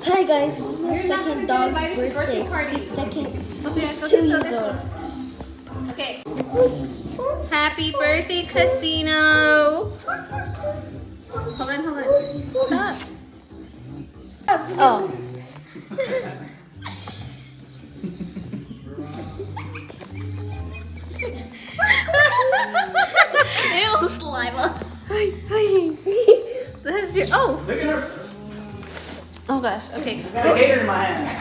Hi guys, this is my second dog's birthday. He's 2 years old. Okay. Happy birthday, Casino. Hold on. Stop. Oh. Ew, saliva. That's your. Oh. Look at her. Oh gosh. Okay. I got a hater in my hand.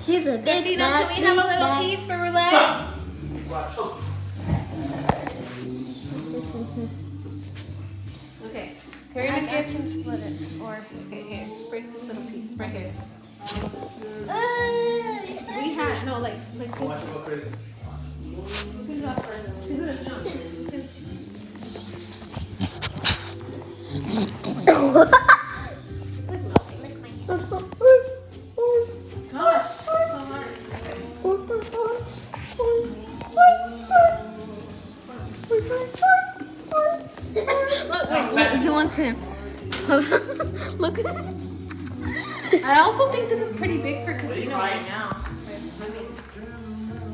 She's a big Casino, bag, can we have a big little bag. piece for roulette? Okay. Here, I can split it. Or okay, here. Break this little piece right here. We had no like this. Put it up further. She's gonna jump. Gosh, so hard. Look, wait, zoom on Tim. Look. I also think this is pretty big for Casino right now.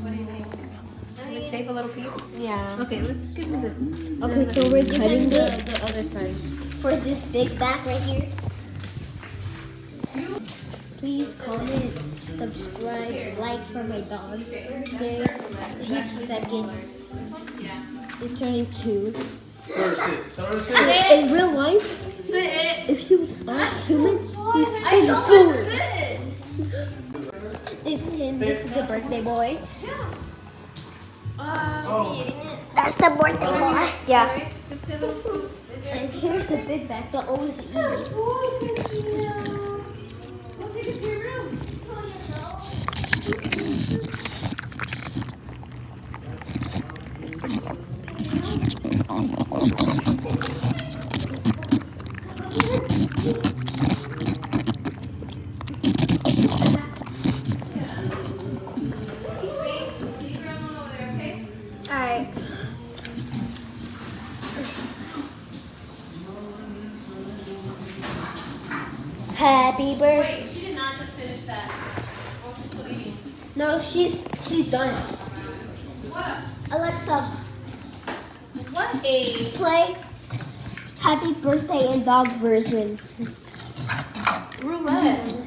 What do you think? Can we save a little piece? Yeah. Okay, let's just give me this. Okay, so we're cutting the it other side. for this big bag right here. Please comment, subscribe, like for my dog's birthday. He's second. He's turning 2. Tell her to sit. Tell her to sit. In real life, Sit it. if he was a human, he's I don't want to sit. This is him. This is the birthday boy. Oh. That's the birthday boy. Yeah. Nice. Just a little scoop. And here's the big bag that always eats. Go take us to your room. Alright. Happy birthday. Wait, she did not just finish that. Oh, she's still eating. No, she's done. What up? Alexa, What a play Happy Birthday and Dog version. roulette.